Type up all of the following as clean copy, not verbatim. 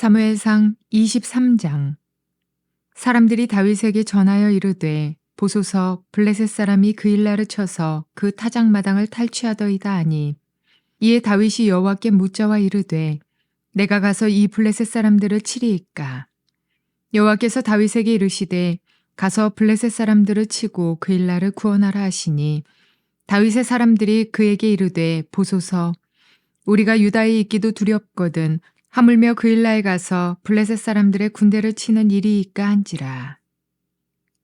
사무엘상 23장. 사람들이 다윗에게 전하여 이르되 보소서 블레셋 사람이 그일라를 쳐서 그 타작마당을 탈취하더이다 하니, 이에 다윗이 여호와께 묻자와 이르되 내가 가서 이 블레셋 사람들을 치리이까. 여호와께서 다윗에게 이르시되 가서 블레셋 사람들을 치고 그일라를 구원하라 하시니, 다윗의 사람들이 그에게 이르되 보소서 우리가 유다에 있기도 두렵거든 하물며 그일라에 가서 블레셋 사람들의 군대를 치는 일이이까 한지라.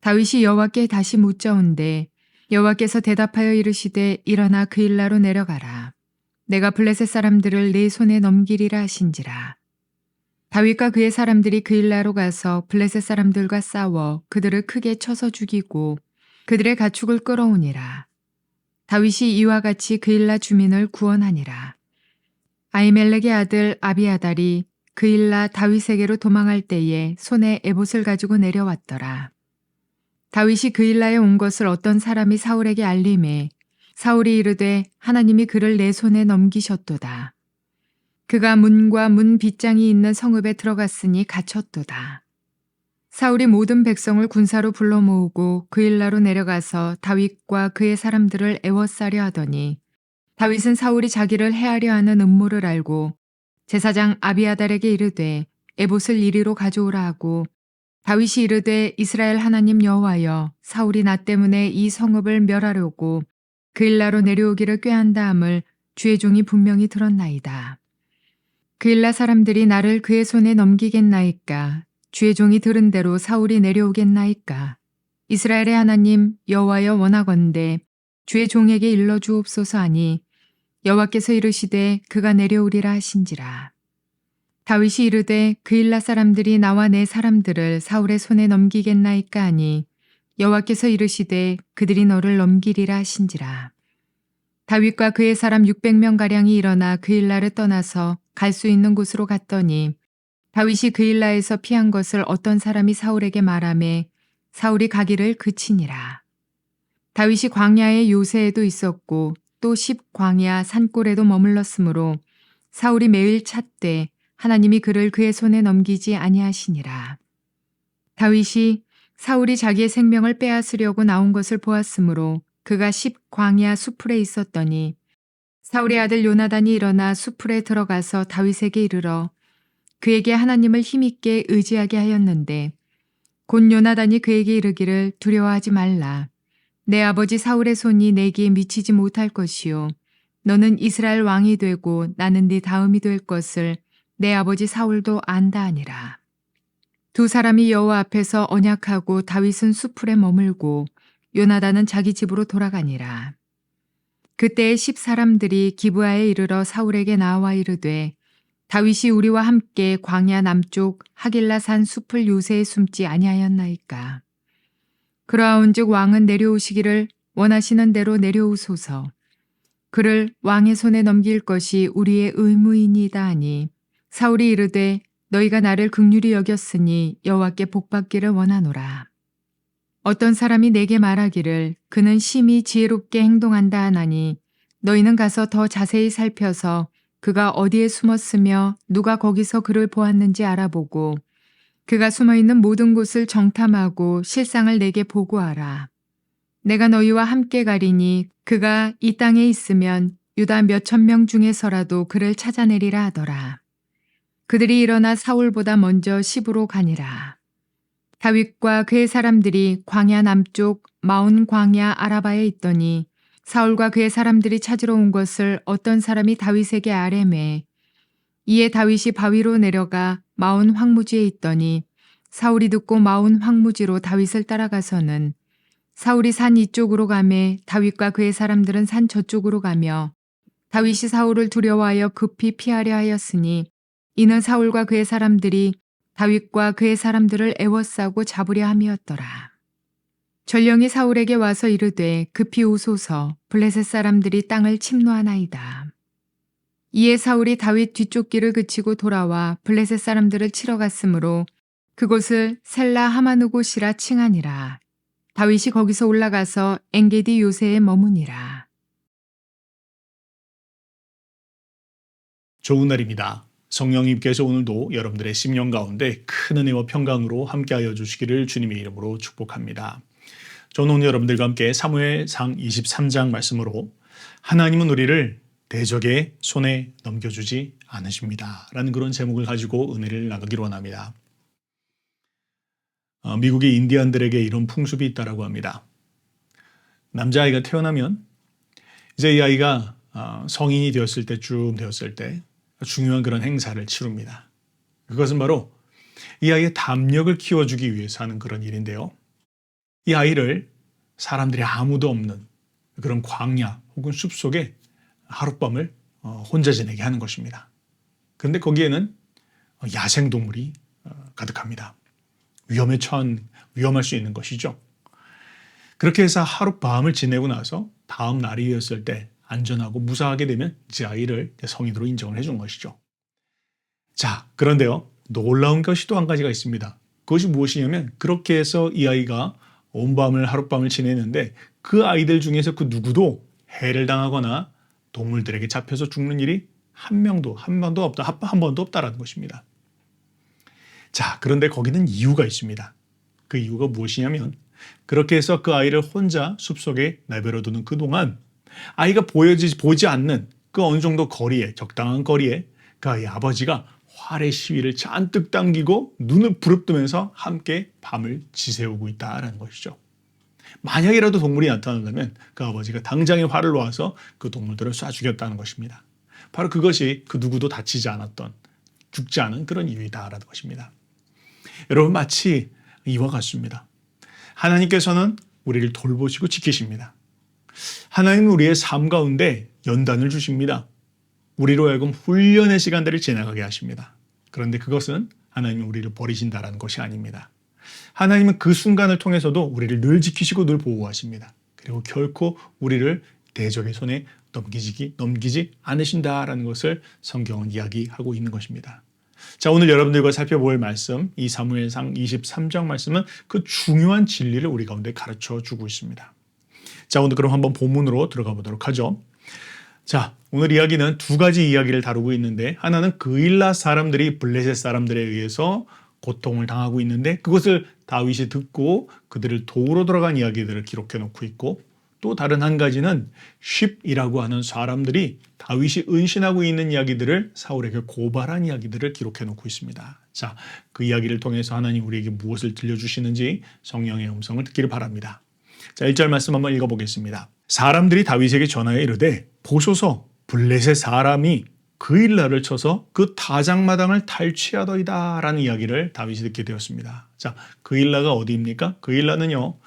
다윗이 여호와께 다시 묻자온데 여호와께서 대답하여 이르시되 일어나 그일라로 내려가라. 내가 블레셋 사람들을 네 손에 넘기리라 하신지라. 다윗과 그의 사람들이 그일라로 가서 블레셋 사람들과 싸워 그들을 크게 쳐서 죽이고 그들의 가축을 끌어오니라. 다윗이 이와 같이 그일라 주민을 구원하니라. 아히멜렉의 아들 아비아달이 그일라 다윗에게로 도망할 때에 손에 에봇을 가지고 내려왔더라. 다윗이 그일라에 온 것을 어떤 사람이 사울에게 알림해 사울이 이르되 하나님이 그를 내 손에 넘기셨도다. 그가 문과 문 빗장이 있는 성읍에 들어갔으니 갇혔도다. 사울이 모든 백성을 군사로 불러 모으고 그일라로 내려가서 다윗과 그의 사람들을 애워싸려 하더니, 다윗은 사울이 자기를 해하려 하는 음모를 알고 제사장 아비아달에게 이르되 에봇을 이리로 가져오라 하고, 다윗이 이르되 이스라엘 하나님 여호와여, 사울이 나 때문에 이 성읍을 멸하려고 그일라로 내려오기를 꾀한다 함을 주의 종이 분명히 들었나이다. 그일라 사람들이 나를 그의 손에 넘기겠나이까? 주의 종이 들은 대로 사울이 내려오겠나이까? 이스라엘의 하나님 여호와여 원하건대 주의 종에게 일러 주옵소서 하니, 여호와께서 이르시되 그가 내려오리라 하신지라. 다윗이 이르되 그일라 사람들이 나와 내 사람들을 사울의 손에 넘기겠나이까 하니, 여호와께서 이르시되 그들이 너를 넘기리라 하신지라. 다윗과 그의 사람 600명가량이 일어나 그일라를 떠나서 갈 수 있는 곳으로 갔더니, 다윗이 그일라에서 피한 것을 어떤 사람이 사울에게 말하매 사울이 가기를 그치니라. 다윗이 광야의 요새에도 있었고 또 십광야 산골에도 머물렀으므로 사울이 매일 찾되 하나님이 그를 그의 손에 넘기지 아니하시니라. 다윗이 사울이 자기의 생명을 빼앗으려고 나온 것을 보았으므로 그가 십광야 수풀에 있었더니, 사울의 아들 요나단이 일어나 수풀에 들어가서 다윗에게 이르러 그에게 하나님을 힘있게 의지하게 하였는데, 곧 요나단이 그에게 이르기를 두려워하지 말라. 내 아버지 사울의 손이 내게 미치지 못할 것이요, 너는 이스라엘 왕이 되고 나는 네 다음이 될 것을 내 아버지 사울도 안다 하니라. 두 사람이 여호와 앞에서 언약하고 다윗은 수풀에 머물고 요나단은 자기 집으로 돌아가니라. 그때에 10사람들이 기브아에 이르러 사울에게 나와 이르되 다윗이 우리와 함께 광야 남쪽 하길라 산 숲을 요새에 숨지 아니하였나이까? 그러하온즉 왕은 내려오시기를 원하시는 대로 내려오소서. 그를 왕의 손에 넘길 것이 우리의 의무이니이다 하니, 사울이 이르되 너희가 나를 긍휼히 여겼으니 여호와께 복받기를 원하노라. 어떤 사람이 내게 말하기를 그는 심히 지혜롭게 행동한다 하나니, 너희는 가서 더 자세히 살펴서 그가 어디에 숨었으며 누가 거기서 그를 보았는지 알아보고 그가 숨어있는 모든 곳을 정탐하고 실상을 내게 보고하라. 내가 너희와 함께 가리니 그가 이 땅에 있으면 유다 몇천 명 중에서라도 그를 찾아내리라 하더라. 그들이 일어나 사울보다 먼저 시브로 가니라. 다윗과 그의 사람들이 광야 남쪽 마온 광야 아라바에 있더니, 사울과 그의 사람들이 찾으러 온 것을 어떤 사람이 다윗에게 아뢰매, 이에 다윗이 바위로 내려가 마온 황무지에 있더니, 사울이 듣고 마온 황무지로 다윗을 따라가서는 사울이 산 이쪽으로 가매 다윗과 그의 사람들은 산 저쪽으로 가며, 다윗이 사울을 두려워하여 급히 피하려 하였으니, 이는 사울과 그의 사람들이 다윗과 그의 사람들을 애워싸고 잡으려 함이었더라. 전령이 사울에게 와서 이르되 급히 오소서, 블레셋 사람들이 땅을 침노하나이다. 이에 사울이 다윗 뒤쫓기를 그치고 돌아와 블레셋 사람들을 치러 갔으므로 그곳을 셀라 하마누곳이라 칭하니라. 다윗이 거기서 올라가서 엔게디 요새에 머무니라. 좋은 날입니다. 성령님께서 오늘도 여러분들의 심령 가운데 큰 은혜와 평강으로 함께하여 주시기를 주님의 이름으로 축복합니다. 저는 오늘 여러분들과 함께 사무엘상 23장 말씀으로 하나님은 우리를 대적의 손에 넘겨주지 않으십니다 라는 그런 제목을 가지고 은혜를 나누기로 원합니다. 미국의 인디안들에게 이런 풍습이 있다고 합니다. 남자아이가 태어나면 이제 이 아이가 성인이 되었을 때쯤 되었을 때 중요한 그런 행사를 치릅니다. 그것은 바로 이 아이의 담력을 키워주기 위해서 하는 그런 일인데요. 이 아이를 사람들이 아무도 없는 그런 광야 혹은 숲속에 하룻밤을 혼자 지내게 하는 것입니다. 그런데 거기에는 야생동물이 가득합니다. 위험할 수 있는 것이죠. 그렇게 해서 하룻밤을 지내고 나서 다음 날이 되었을 때 안전하고 무사하게 되면 이 아이를 성인으로 인정을 해준 것이죠. 자, 그런데요. 놀라운 것이 또 한 가지가 있습니다. 그것이 무엇이냐면 그렇게 해서 이 아이가 온 밤을 하룻밤을 지내는데 그 아이들 중에서 그 누구도 해를 당하거나 동물들에게 잡혀서 죽는 일이 한 번도 없다라는 것입니다. 자, 그런데 거기는 이유가 있습니다. 그 이유가 무엇이냐면 그렇게 해서 그 아이를 혼자 숲속에 내버려 두는 그동안 아이가 보지 않는 그 어느 정도 거리에, 적당한 거리에 그 아이의 아버지가 활의 시위를 잔뜩 당기고 눈을 부릅뜨면서 함께 밤을 지새우고 있다는 것이죠. 만약이라도 동물이 나타난다면 그 아버지가 당장에 활을 놓아서 그 동물들을 쏴 죽였다는 것입니다. 바로 그것이 그 누구도 다치지 않았던, 죽지 않은 그런 이유이다라는 것입니다. 여러분, 마치 이와 같습니다. 하나님께서는 우리를 돌보시고 지키십니다. 하나님은 우리의 삶 가운데 연단을 주십니다. 우리로 하여금 훈련의 시간들을 지나가게 하십니다. 그런데 그것은 하나님이 우리를 버리신다는 것이 아닙니다. 하나님은 그 순간을 통해서도 우리를 늘 지키시고 늘 보호하십니다. 그리고 결코 우리를 대적의 손에 넘기지 않으신다라는 것을 성경은 이야기하고 있는 것입니다. 자, 오늘 여러분들과 살펴볼 말씀, 이 사무엘상 23장 말씀은 그 중요한 진리를 우리 가운데 가르쳐 주고 있습니다. 자, 오늘 그럼 한번 본문으로 들어가 보도록 하죠. 자, 오늘 이야기는 두 가지 이야기를 다루고 있는데 하나는 그일라 사람들이 블레셋 사람들에 의해서 고통을 당하고 있는데 그것을 다윗이 듣고 그들을 도우러 들어간 이야기들을 기록해 놓고 있고 또 다른 한 가지는 쉽이라고 하는 사람들이 다윗이 은신하고 있는 이야기들을 사울에게 고발한 이야기들을 기록해 놓고 있습니다. 자, 그 이야기를 통해서 하나님 우리에게 무엇을 들려주시는지 성령의 음성을 듣기를 바랍니다. 자, 1절 말씀 한번 읽어보겠습니다. 사람들이 다윗에게 전하여 이르되 보소서 블레셋 사람이 그일라를 쳐서 그 타작마당을 탈취하더이다 라는 이야기를 다윗이 듣게 되었습니다. 자, 그일라가 어디입니까? 그일라는요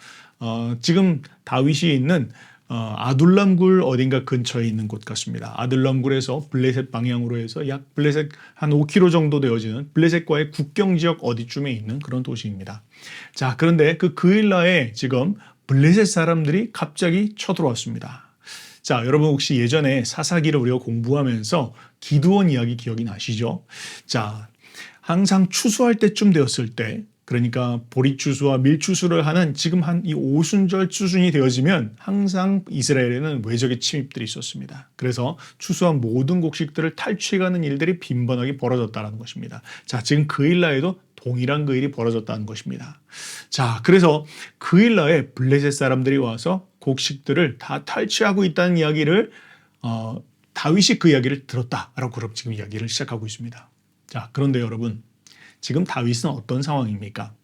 지금 다윗이 있는 아둘람굴 어딘가 근처에 있는 곳 같습니다. 아둘람굴에서 블레셋 방향으로 해서 약 블레셋 한 5km 정도 되어지는 블레셋과의 국경 지역 어디쯤에 있는 그런 도시입니다. 자, 그런데 그 그일라에 지금 블레셋 사람들이 갑자기 쳐들어왔습니다. 자, 여러분 혹시 예전에 사사기를 우리가 공부하면서 기드온 이야기 기억이 나시죠? 자, 항상 추수할 때쯤 되었을 때 그러니까 보릿추수와 밀추수를 하는 지금 한 이 오순절 수준이 되어지면 항상 이스라엘에는 외적의 침입들이 있었습니다. 그래서 추수한 모든 곡식들을 탈취해가는 일들이 빈번하게 벌어졌다는 것입니다. 자, 지금 그일라에도 동일한 그 일이 벌어졌다는 것입니다. 자, 그래서 그일라에 블레셋 사람들이 와서 곡식들을 다 탈취하고 있다는 이야기를 다윗이 그 이야기를 들었다라고 그럼 지금 이야기를 시작하고 있습니다. 자, 그런데 여러분 지금 다윗은 어떤 상황입니까?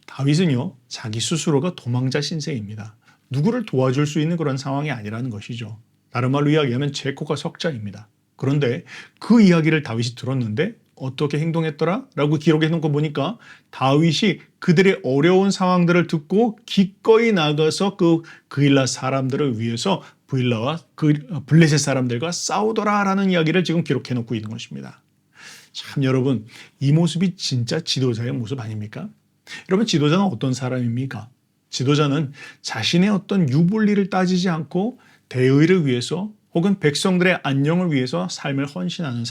다윗은요 자기 스스로가 도망자 신세입니다. 누구를 도와줄 수 있는 그런 상황이 아니라는 것이죠. 다른 말로 이야기하면 제코가 석자입니다. 그런데 그 이야기를 다윗이 들었는데 어떻게 행동했더라? 라고 기록해 놓은 거 보니까 다윗이 그들의 어려운 상황들을 듣고 기꺼이 나가서 그 그일라 사람들을 위해서 블레셋 사람들과 싸우더라라는 이야기를 지금 기록해 놓고 있는 것입니다. 참 여러분 이 모습이 진짜 지도자의 모습 아닙니까? 여러분 지도자는 어떤 사람입니까? 지도자는 자신의 어떤 유불리를 따지지 않고 대의를 위해서 혹은 백성들의 안녕을 위해서 삶을 헌신하는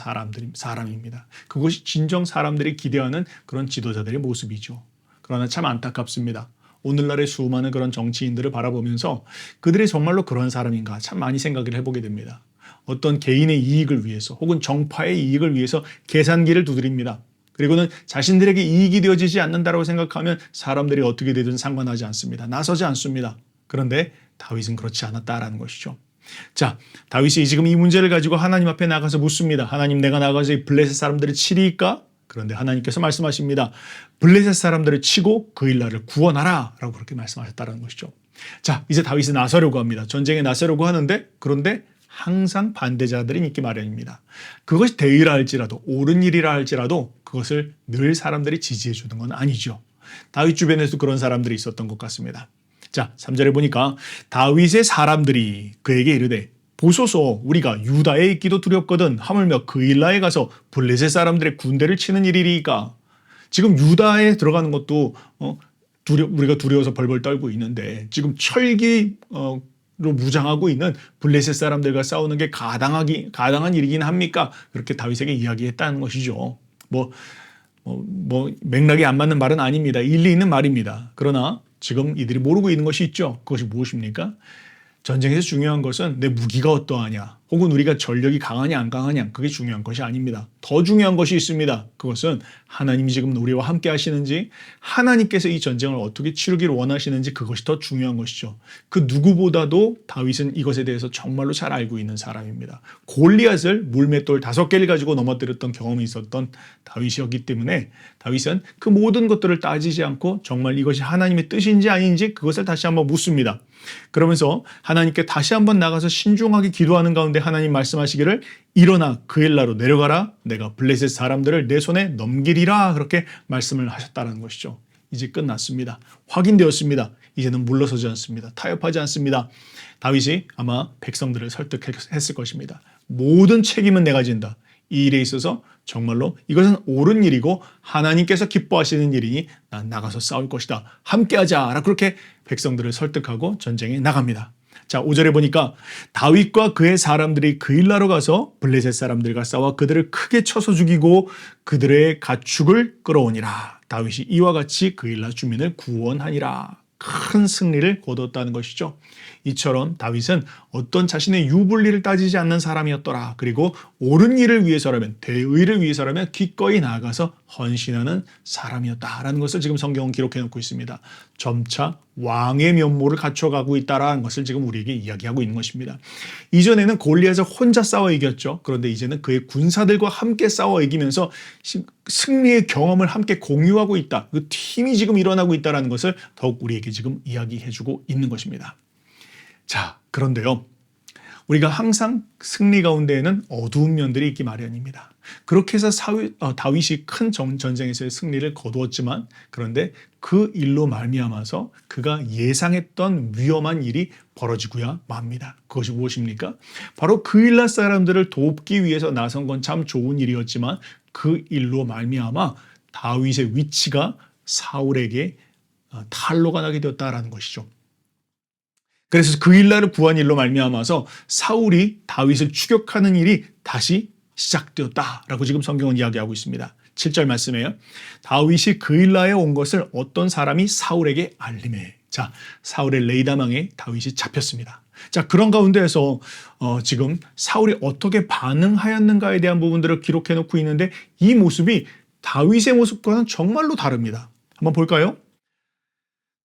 사람입니다. 그것이 진정 사람들이 기대하는 그런 지도자들의 모습이죠. 그러나 참 안타깝습니다. 오늘날의 수많은 그런 정치인들을 바라보면서 그들이 정말로 그런 사람인가 참 많이 생각을 해보게 됩니다. 어떤 개인의 이익을 위해서 혹은 정파의 이익을 위해서 계산기를 두드립니다. 그리고는 자신들에게 이익이 되어지지 않는다고 생각하면 사람들이 어떻게 되든 상관하지 않습니다. 나서지 않습니다. 그런데 다윗은 그렇지 않았다라는 것이죠. 자, 다윗이 지금 이 문제를 가지고 하나님 앞에 나가서 묻습니다. 하나님, 내가 나가서 이 블레셋 사람들을 치리이까? 그런데 하나님께서 말씀하십니다. 블레셋 사람들을 치고 그일라를 구원하라 라고 그렇게 말씀하셨다는 것이죠. 자, 이제 다윗이 나서려고 합니다. 전쟁에 나서려고 하는데, 그런데 항상 반대자들이 있기 마련입니다. 그것이 대의라 할지라도 옳은 일이라 할지라도 그것을 늘 사람들이 지지해 주는 건 아니죠. 다윗 주변에도 그런 사람들이 있었던 것 같습니다. 자, 3절에 보니까 다윗의 사람들이 그에게 이르되 보소서, 우리가 유다에 있기도 두렵거든 하물며 그일라에 가서 블레셋 사람들의 군대를 치는 일이리까. 지금 유다에 들어가는 것도 우리가 두려워서 벌벌 떨고 있는데, 지금 철기로 무장하고 있는 블레셋 사람들과 싸우는 게 가당한 일이긴 합니까? 그렇게 다윗에게 이야기했다는 것이죠. 맥락이 안 맞는 말은 아닙니다. 일리 있는 말입니다. 그러나 지금 이들이 모르고 있는 것이 있죠. 그것이 무엇입니까? 전쟁에서 중요한 것은 내 무기가 어떠하냐, 혹은 우리가 전력이 강하냐 안 강하냐, 그게 중요한 것이 아닙니다. 더 중요한 것이 있습니다. 그것은 하나님이 지금 우리와 함께 하시는지, 하나님께서 이 전쟁을 어떻게 치르기를 원하시는지, 그것이 더 중요한 것이죠. 그 누구보다도 다윗은 이것에 대해서 정말로 잘 알고 있는 사람입니다. 골리앗을 물맷돌 5개를 가지고 넘어뜨렸던 경험이 있었던 다윗이었기 때문에 다윗은 그 모든 것들을 따지지 않고 정말 이것이 하나님의 뜻인지 아닌지 그것을 다시 한번 묻습니다. 그러면서 하나님께 다시 한번 나가서 신중하게 기도하는 가운데 하나님 말씀하시기를 일어나 그엘라로 내려가라, 내가 블레셋 사람들을 내 손에 넘기리라, 그렇게 말씀을 하셨다는 것이죠. 이제 끝났습니다. 확인되었습니다. 이제는 물러서지 않습니다. 타협하지 않습니다. 다윗이 아마 백성들을 설득했을 것입니다. 모든 책임은 내가 진다. 이 일에 있어서 정말로 이것은 옳은 일이고 하나님께서 기뻐하시는 일이니 난 나가서 싸울 것이다. 함께하자. 그렇게 백성들을 설득하고 전쟁에 나갑니다. 자, 5절에 보니까 다윗과 그의 사람들이 그일라로 가서 블레셋 사람들과 싸워 그들을 크게 쳐서 죽이고 그들의 가축을 끌어오니라. 다윗이 이와 같이 그일라 주민을 구원하니라. 큰 승리를 거두었다는 것이죠. 이처럼 다윗은 어떤 자신의 유불리를 따지지 않는 사람이었더라. 그리고 옳은 일을 위해서라면, 대의를 위해서라면 기꺼이 나아가서 헌신하는 사람이었다라는 것을 지금 성경은 기록해 놓고 있습니다. 점차 왕의 면모를 갖춰가고 있다라는 것을 지금 우리에게 이야기하고 있는 것입니다. 이전에는 골리앗을 혼자 싸워 이겼죠. 그런데 이제는 그의 군사들과 함께 싸워 이기면서 승리의 경험을 함께 공유하고 있다. 그 팀이 지금 일어나고 있다는 것을 더욱 우리에게 지금 이야기해주고 있는 것입니다. 자, 그런데요, 우리가 항상 승리 가운데에는 어두운 면들이 있기 마련입니다. 그렇게 해서 다윗이 큰 전쟁에서의 승리를 거두었지만, 그런데 그 일로 말미암아서 그가 예상했던 위험한 일이 벌어지고야 맙니다. 그것이 무엇입니까? 바로 그일라 사람들을 돕기 위해서 나선 건 참 좋은 일이었지만 그 일로 말미암아 다윗의 위치가 사울에게 탄로가 나게 되었다라는 것이죠. 그래서 그일라를 구한 일로 말미암아서 사울이 다윗을 추격하는 일이 다시 시작되었다라고 지금 성경은 이야기하고 있습니다. 7절 말씀에요. 다윗이 그일라에 온 것을 어떤 사람이 사울에게 알림해. 자, 사울의 레이다망에 다윗이 잡혔습니다. 자, 그런 가운데에서 지금 사울이 어떻게 반응하였는가에 대한 부분들을 기록해 놓고 있는데, 이 모습이 다윗의 모습과는 정말로 다릅니다. 한번 볼까요?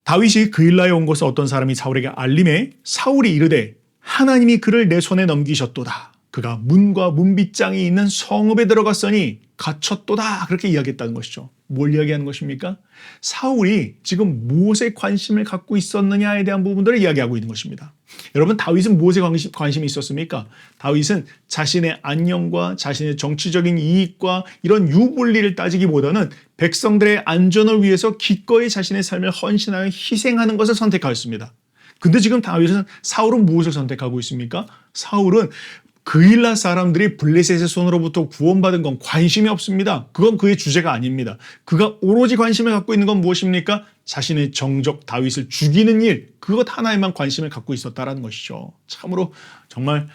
다윗이 그일라에 온 것을 어떤 사람이 사울에게 알림해 사울이 이르되 하나님이 그를 내 손에 넘기셨도다. 그가 문과 문빗장이 있는 성읍에 들어갔으니 갇혔도다. 그렇게 이야기했다는 것이죠. 뭘 이야기하는 것입니까? 사울이 지금 무엇에 관심을 갖고 있었느냐에 대한 부분들을 이야기하고 있는 것입니다. 여러분, 다윗은 무엇에 관심이 있었습니까? 다윗은 자신의 안녕과 자신의 정치적인 이익과 이런 유불리를 따지기보다는 백성들의 안전을 위해서 기꺼이 자신의 삶을 헌신하여 희생하는 것을 선택하였습니다. 근데 지금 사울은 무엇을 선택하고 있습니까? 사울은 그일라 사람들이 블레셋의 손으로부터 구원받은 건 관심이 없습니다. 그건 그의 주제가 아닙니다. 그가 오로지 관심을 갖고 있는 건 무엇입니까? 자신의 정적 다윗을 죽이는 일, 그것 하나에만 관심을 갖고 있었다라는 것이죠. 참으로 정말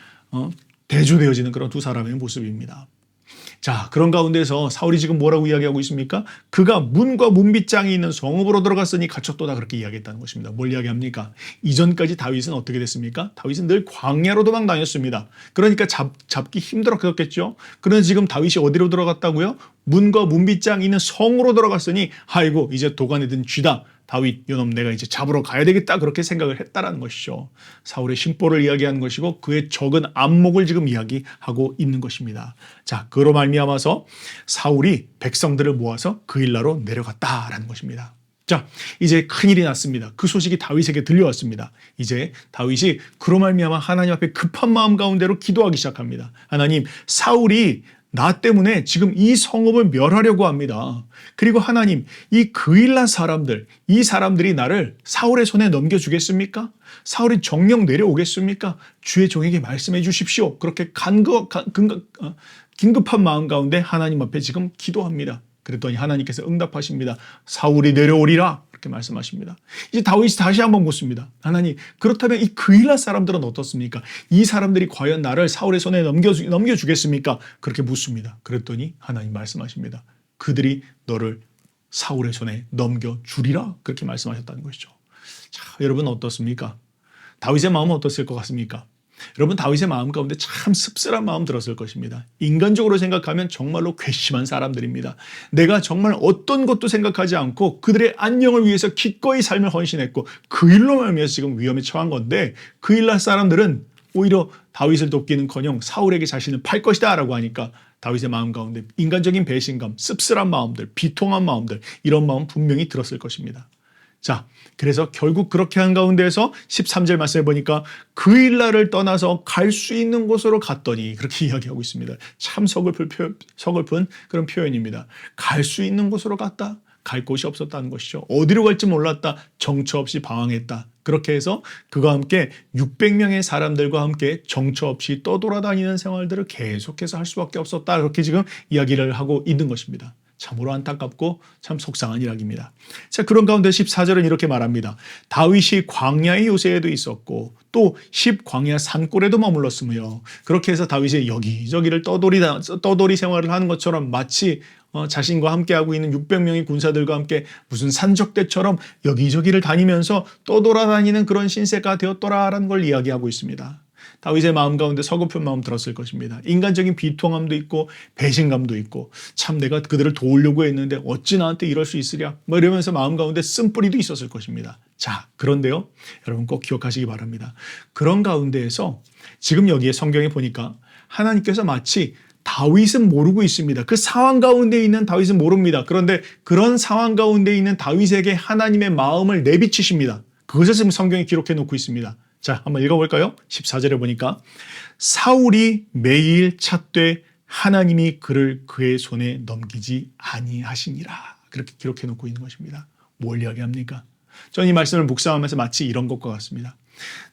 대조되어지는 그런 두 사람의 모습입니다. 자, 그런 가운데서 사울이 지금 뭐라고 이야기하고 있습니까? 그가 문과 문빗장이 있는 성읍으로 들어갔으니 갇혔도다, 그렇게 이야기했다는 것입니다. 뭘 이야기합니까? 이전까지 다윗은 어떻게 됐습니까? 다윗은 늘 광야로 도망 다녔습니다. 그러니까 잡기 힘들었겠죠. 그런데 지금 다윗이 어디로 들어갔다고요? 문과 문빗장이 있는 성으로 들어갔으니 아이고, 이제 도간에 든 쥐다. 다윗, 요놈 내가 이제 잡으러 가야 되겠다, 그렇게 생각을 했다라는 것이죠. 사울의 심보를 이야기하는 것이고 그의 적은 안목을 지금 이야기하고 있는 것입니다. 자, 그로 말미암아서 사울이 백성들을 모아서 그일라로 내려갔다라는 것입니다. 자, 이제 큰일이 났습니다. 그 소식이 다윗에게 들려왔습니다. 이제 다윗이 그로 말미암아 하나님 앞에 급한 마음 가운데로 기도하기 시작합니다. 하나님, 사울이 나 때문에 지금 이 성읍을 멸하려고 합니다. 그리고 하나님, 이 그일라 사람들, 이 사람들이 나를 사울의 손에 넘겨주겠습니까? 사울이 정령 내려오겠습니까? 주의 종에게 말씀해 주십시오. 그렇게 긴급한 마음 가운데 하나님 앞에 지금 기도합니다. 그랬더니 하나님께서 응답하십니다. 사울이 내려오리라, 그렇게 말씀하십니다. 이제 다윗이 다시 한번 묻습니다. 하나님, 그렇다면 이 그일라 사람들은 어떻습니까? 이 사람들이 과연 나를 사울의 손에 넘겨주겠습니까? 그렇게 묻습니다. 그랬더니 하나님 말씀하십니다. 그들이 너를 사울의 손에 넘겨주리라, 그렇게 말씀하셨다는 것이죠. 자, 여러분 어떻습니까? 다윗의 마음은 어떻을 것 같습니까? 여러분, 다윗의 마음 가운데 참 씁쓸한 마음 들었을 것입니다. 인간적으로 생각하면 정말로 괘씸한 사람들입니다. 내가 정말 어떤 것도 생각하지 않고 그들의 안녕을 위해서 기꺼이 삶을 헌신했고 그 일로 말미암아서 지금 위험에 처한 건데, 그일라 사람들은 오히려 다윗을 돕기는커녕 사울에게 자신을 팔 것이다 라고 하니까 다윗의 마음 가운데 인간적인 배신감, 씁쓸한 마음들, 비통한 마음들, 이런 마음 분명히 들었을 것입니다. 자, 그래서 결국 그렇게 한 가운데에서 13절 말씀해 보니까 그일라를 떠나서 갈 수 있는 곳으로 갔더니, 그렇게 이야기하고 있습니다. 참 서글픈 그런 표현입니다. 갈 수 있는 곳으로 갔다. 갈 곳이 없었다는 것이죠. 어디로 갈지 몰랐다. 정처 없이 방황했다. 그렇게 해서 그와 함께 600명의 사람들과 함께 정처 없이 떠돌아다니는 생활들을 계속해서 할 수밖에 없었다. 그렇게 지금 이야기를 하고 있는 것입니다. 참으로 안타깝고 참 속상한 이야기입니다. 자, 그런 가운데 14절은 이렇게 말합니다. 다윗이 광야의 요새에도 있었고 또 10광야 산골에도 머물렀으며, 그렇게 해서 다윗이 여기저기를 떠돌이 생활을 하는 것처럼 마치 자신과 함께하고 있는 600명의 군사들과 함께 무슨 산적대처럼 여기저기를 다니면서 떠돌아다니는 그런 신세가 되었더라라는 걸 이야기하고 있습니다. 다윗의 마음 가운데 서글픈 마음 들었을 것입니다. 인간적인 비통함도 있고 배신감도 있고, 참 내가 그들을 도우려고 했는데 어찌 나한테 이럴 수 있으랴, 이러면서 마음 가운데 쓴뿌리도 있었을 것입니다. 자, 그런데요, 여러분 꼭 기억하시기 바랍니다. 그런 가운데에서 지금 여기에 성경에 보니까 하나님께서 마치 다윗은 모르고 있습니다. 그 상황 가운데 있는 다윗은 모릅니다. 그런데 그런 상황 가운데 있는 다윗에게 하나님의 마음을 내비치십니다. 그것을 지금 성경에 기록해 놓고 있습니다. 자, 한번 읽어볼까요? 14절에 보니까 사울이 매일 찾되 하나님이 그를 그의 손에 넘기지 아니하시니라, 그렇게 기록해 놓고 있는 것입니다. 뭘 이야기합니까? 저는 이 말씀을 묵상하면서 마치 이런 것과 같습니다.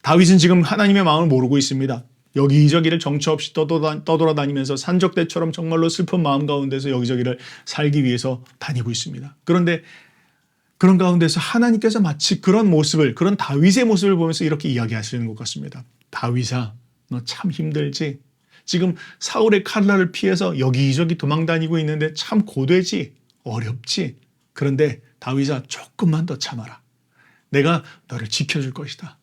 다윗은 지금 하나님의 마음을 모르고 있습니다. 여기저기를 정처 없이 떠돌아다니면서 산적대처럼 정말로 슬픈 마음 가운데서 여기저기를 살기 위해서 다니고 있습니다. 그런데 그런 가운데서 하나님께서 마치 그런 모습을, 그런 다윗의 모습을 보면서 이렇게 이야기하시는 것 같습니다. 다윗아, 너 참 힘들지? 지금 사울의 칼날을 피해서 여기저기 도망다니고 있는데 참 고되지? 어렵지? 그런데 다윗아, 조금만 더 참아라. 내가 너를 지켜줄 것이다.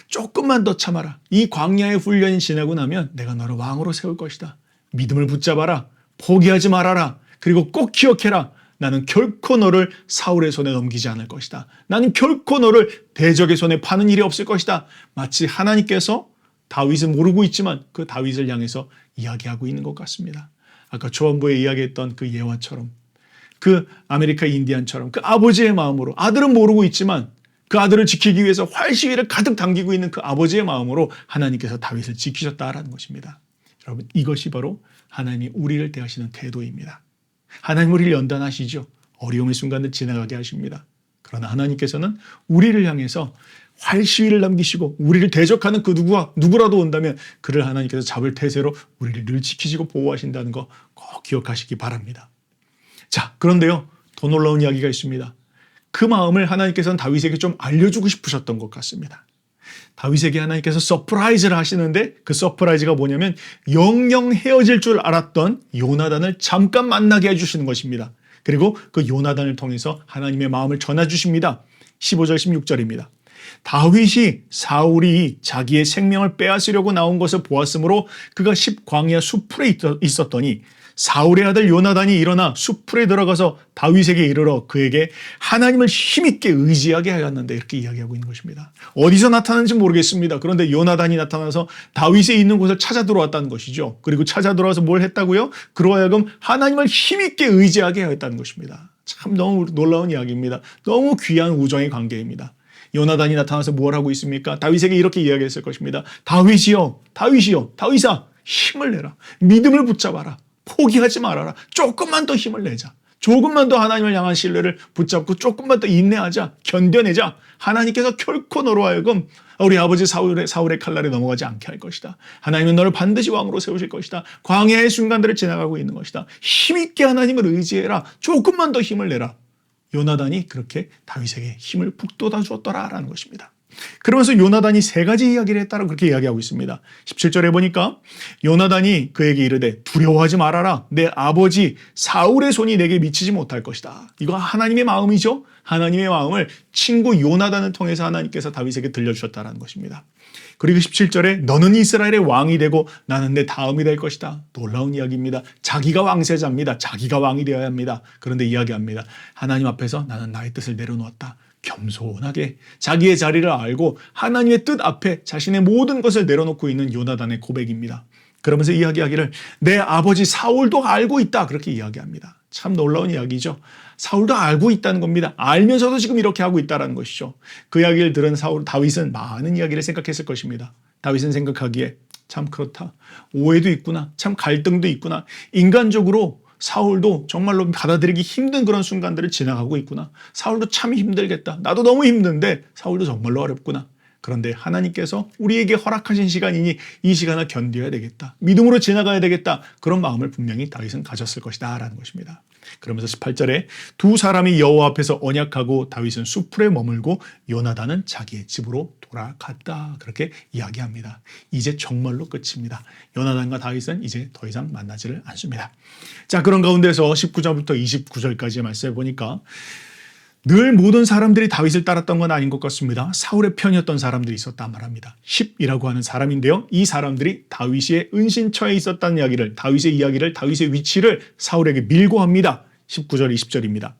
조금만 더 참아라. 이 광야의 훈련이 지나고 나면 내가 너를 왕으로 세울 것이다. 믿음을 붙잡아라. 포기하지 말아라. 그리고 꼭 기억해라. 나는 결코 너를 사울의 손에 넘기지 않을 것이다. 나는 결코 너를 대적의 손에 파는 일이 없을 것이다. 마치 하나님께서 다윗은 모르고 있지만 그 다윗을 향해서 이야기하고 있는 것 같습니다. 아까 초반부에 이야기했던 그 예화처럼, 그 아메리카 인디안처럼 그 아버지의 마음으로, 아들은 모르고 있지만 그 아들을 지키기 위해서 활시위를 가득 당기고 있는 그 아버지의 마음으로 하나님께서 다윗을 지키셨다라는 것입니다. 여러분, 이것이 바로 하나님이 우리를 대하시는 태도입니다. 하나님 우리를 연단하시죠. 어려움의 순간을 지나가게 하십니다. 그러나 하나님께서는 우리를 향해서 활시위를 남기시고 우리를 대적하는 그 누구라도 온다면 그를 하나님께서 잡을 태세로 우리를 늘 지키시고 보호하신다는 거 꼭 기억하시기 바랍니다. 자, 그런데요, 더 놀라운 이야기가 있습니다. 그 마음을 하나님께서는 다윗에게 좀 알려주고 싶으셨던 것 같습니다. 다윗에게 하나님께서 서프라이즈를 하시는데 그 서프라이즈가 뭐냐면 영영 헤어질 줄 알았던 요나단을 잠깐 만나게 해주시는 것입니다. 그리고 그 요나단을 통해서 하나님의 마음을 전해주십니다. 15절 16절입니다. 다윗이 사울이 자기의 생명을 빼앗으려고 나온 것을 보았으므로 그가 십광야 숲풀에 있었더니 사울의 아들 요나단이 일어나 숲풀에 들어가서 다윗에게 이르러 그에게 하나님을 힘있게 의지하게 하였는데 이렇게 이야기하고 있는 것입니다. 어디서 나타났는지 모르겠습니다. 그런데 요나단이 나타나서 다윗이 있는 곳을 찾아 들어왔다는 것이죠. 그리고 찾아 들어와서 뭘 했다고요? 그로 하여금 하나님을 힘있게 의지하게 하였다는 것입니다. 참 너무 놀라운 이야기입니다. 너무 귀한 우정의 관계입니다. 요나단이 나타나서 뭘 하고 있습니까? 다윗에게 이렇게 이야기했을 것입니다. 다윗이여, 다윗이여, 다윗아, 힘을 내라. 믿음을 붙잡아라. 포기하지 말아라. 조금만 더 힘을 내자. 조금만 더 하나님을 향한 신뢰를 붙잡고 조금만 더 인내하자. 견뎌내자. 하나님께서 결코 너로 하여금 우리 아버지 사울의 칼날에 넘어가지 않게 할 것이다. 하나님은 너를 반드시 왕으로 세우실 것이다. 광야의 순간들을 지나가고 있는 것이다. 힘있게 하나님을 의지해라. 조금만 더 힘을 내라. 요나단이 그렇게 다윗에게 힘을 북돋아 주었더라라는 것입니다. 그러면서 요나단이 세 가지 이야기를 했다고 그렇게 이야기하고 있습니다. 17절에 보니까 요나단이 그에게 이르되 두려워하지 말아라. 내 아버지 사울의 손이 내게 미치지 못할 것이다. 이거 하나님의 마음이죠. 하나님의 마음을 친구 요나단을 통해서 하나님께서 다윗에게 들려주셨다는 것입니다. 그리고 17절에 너는 이스라엘의 왕이 되고 나는 내 다음이 될 것이다. 놀라운 이야기입니다. 자기가 왕세자입니다. 자기가 왕이 되어야 합니다. 그런데 이야기합니다. 하나님 앞에서 나는 나의 뜻을 내려놓았다. 겸손하게 자기의 자리를 알고 하나님의 뜻 앞에 자신의 모든 것을 내려놓고 있는 요나단의 고백입니다. 그러면서 이야기하기를 내 아버지 사울도 알고 있다. 그렇게 이야기합니다. 참 놀라운 이야기죠. 사울도 알고 있다는 겁니다. 알면서도 지금 이렇게 하고 있다는 것이죠. 그 이야기를 들은 다윗은 많은 이야기를 생각했을 것입니다. 다윗은 생각하기에 참 그렇다. 오해도 있구나. 참 갈등도 있구나. 인간적으로 사울도 정말로 받아들이기 힘든 그런 순간들을 지나가고 있구나. 사울도 참 힘들겠다. 나도 너무 힘든데 사울도 정말로 어렵구나. 그런데 하나님께서 우리에게 허락하신 시간이니 이 시간을 견뎌야 되겠다. 믿음으로 지나가야 되겠다. 그런 마음을 분명히 다윗은 가졌을 것이다 라는 것입니다. 그러면서 18절에 두 사람이 여호와 앞에서 언약하고 다윗은 숲풀에 머물고 요나단은 자기의 집으로 돌아갔다. 그렇게 이야기합니다. 이제 정말로 끝입니다. 요나단과 다윗은 이제 더 이상 만나지를 않습니다. 자, 그런 가운데서 19절부터 29절까지의 말씀을 보니까 늘 모든 사람들이 다윗을 따랐던 건 아닌 것 같습니다. 사울의 편이었던 사람들이 있었단 말합니다. 10이라고 하는 사람인데요. 이 사람들이 다윗의 은신처에 있었다는 이야기를, 다윗의 이야기를, 다윗의 위치를 사울에게 밀고 합니다. 19절 20절입니다.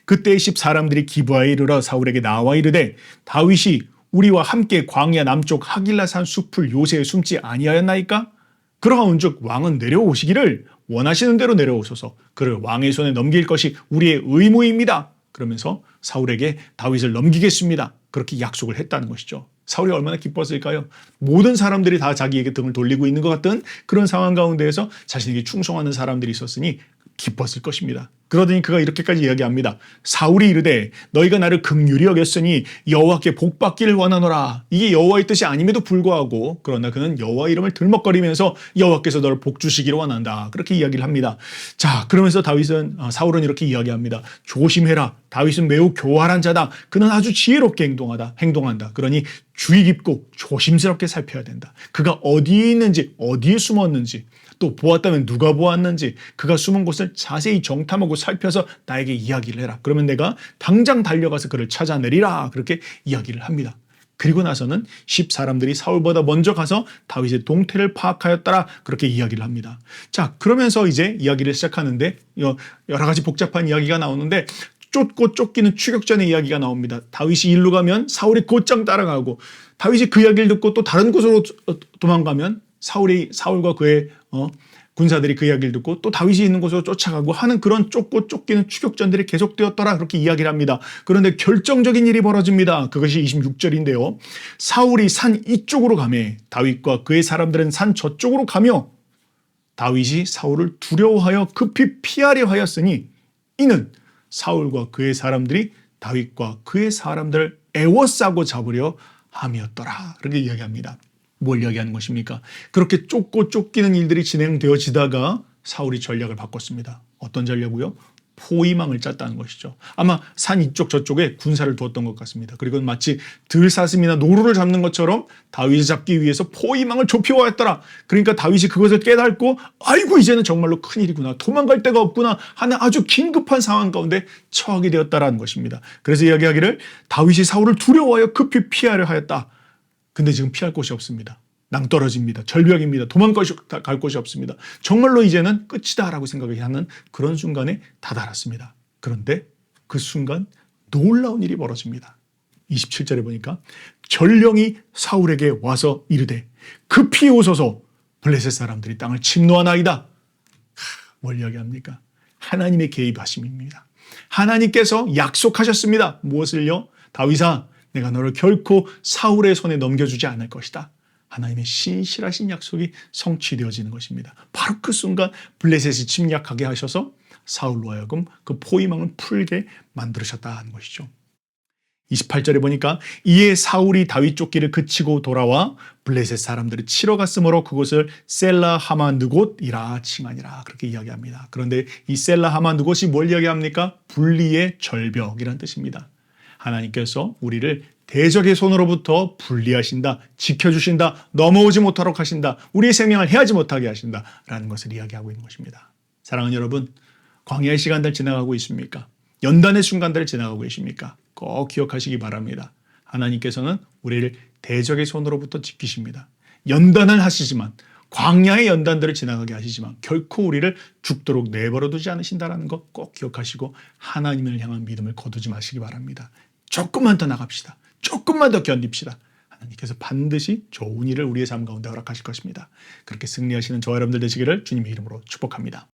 그때 10 사람들이 기브아에 이르러 사울에게 나와 이르되 다윗이 우리와 함께 광야 남쪽 하길라산 숲을 요새에 숨지 아니하였나이까? 그러한즉 왕은 내려오시기를 원하시는 대로 내려오소서. 그를 왕의 손에 넘길 것이 우리의 의무입니다. 그러면서 사울에게 다윗을 넘기겠습니다. 그렇게 약속을 했다는 것이죠. 사울이 얼마나 기뻤을까요? 모든 사람들이 다 자기에게 등을 돌리고 있는 것 같은 그런 상황 가운데에서 자신에게 충성하는 사람들이 있었으니 기뻤을 것입니다. 그러더니 그가 이렇게까지 이야기합니다. 사울이 이르되 너희가 나를 긍휼히 여겼으니 여호와께 복받기를 원하노라. 이게 여호와의 뜻이 아님에도 불구하고 그러나 그는 여호와 이름을 들먹거리면서 여호와께서 너를 복주시기를 원한다. 그렇게 이야기를 합니다. 자, 그러면서 사울은 이렇게 이야기합니다. 조심해라. 다윗은 매우 교활한 자다. 그는 아주 지혜롭게 행동한다. 그러니 주의 깊고 조심스럽게 살펴야 된다. 그가 어디에 있는지, 어디에 숨었는지, 또 보았다면 누가 보았는지 그가 숨은 곳을 자세히 정탐하고 살펴서 나에게 이야기를 해라. 그러면 내가 당장 달려가서 그를 찾아내리라. 그렇게 이야기를 합니다. 그리고 나서는 10 사람들이 사울보다 먼저 가서 다윗의 동태를 파악하였더라. 그렇게 이야기를 합니다. 자, 그러면서 이제 이야기를 시작하는데 여러 가지 복잡한 이야기가 나오는데 쫓고 쫓기는 추격전의 이야기가 나옵니다. 다윗이 일로 가면 사울이 곧장 따라가고 다윗이 그 이야기를 듣고 또 다른 곳으로 도망가면 사울과 그의 군사들이 그 이야기를 듣고 또 다윗이 있는 곳으로 쫓아가고 하는 그런 쫓고 쫓기는 추격전들이 계속되었더라. 그렇게 이야기를 합니다. 그런데 결정적인 일이 벌어집니다. 그것이 26절인데요. 사울이 산 이쪽으로 가매 다윗과 그의 사람들은 산 저쪽으로 가며 다윗이 사울을 두려워하여 급히 피하려 하였으니 이는 사울과 그의 사람들이 다윗과 그의 사람들을 애워싸고 잡으려 함이었더라. 그렇게 이야기합니다. 뭘 이야기하는 것입니까? 그렇게 쫓고 쫓기는 일들이 진행되어지다가 사울이 전략을 바꿨습니다. 어떤 전략이요? 포위망을 짰다는 것이죠. 아마 산 이쪽 저쪽에 군사를 두었던 것 같습니다. 그리고 마치 들사슴이나 노루를 잡는 것처럼 다윗을 잡기 위해서 포위망을 좁혀왔더라. 그러니까 다윗이 그것을 깨닫고 아이고 이제는 정말로 큰일이구나. 도망갈 데가 없구나 하는 아주 긴급한 상황 가운데 처하게 되었다라는 것입니다. 그래서 이야기하기를 다윗이 사울을 두려워하여 급히 피하려 하였다. 근데 지금 피할 곳이 없습니다. 낭떠러집니다. 절벽입니다. 도망갈 곳이 없습니다. 정말로 이제는 끝이다라고 생각하는 그런 순간에 다다랐습니다. 그런데 그 순간 놀라운 일이 벌어집니다. 27절에 보니까 전령이 사울에게 와서 이르되 급히 오소서 블레셋 사람들이 땅을 침노하나이다. 뭘 이야기합니까? 하나님의 개입하심입니다. 하나님께서 약속하셨습니다. 무엇을요? 다윗아, 내가 너를 결코 사울의 손에 넘겨주지 않을 것이다. 하나님의 신실하신 약속이 성취되어지는 것입니다. 바로 그 순간 블레셋이 침략하게 하셔서 사울로 하여금 그 포위망을 풀게 만들으셨다는 것이죠. 28절에 보니까 이에 사울이 다윗 쫓기를 그치고 돌아와 블레셋 사람들을 치러 갔으므로 그곳을 셀라 하마 느곳이라 칭하니라 그렇게 이야기합니다. 그런데 이 셀라 하마 느곳이 뭘 이야기합니까? 분리의 절벽이라는 뜻입니다. 하나님께서 우리를 대적의 손으로부터 분리하신다, 지켜주신다, 넘어오지 못하도록 하신다, 우리의 생명을 해하지 못하게 하신다라는 것을 이야기하고 있는 것입니다. 사랑하는 여러분, 광야의 시간들 지나가고 있습니까? 연단의 순간들을 지나가고 계십니까? 꼭 기억하시기 바랍니다. 하나님께서는 우리를 대적의 손으로부터 지키십니다. 연단을 하시지만, 광야의 연단들을 지나가게 하시지만 결코 우리를 죽도록 내버려두지 않으신다는 것 꼭 기억하시고 하나님을 향한 믿음을 거두지 마시기 바랍니다. 조금만 더 나갑시다. 조금만 더 견딥시다. 하나님께서 반드시 좋은 일을 우리의 삶 가운데 허락하실 것입니다. 그렇게 승리하시는 저와 여러분들 되시기를 주님의 이름으로 축복합니다.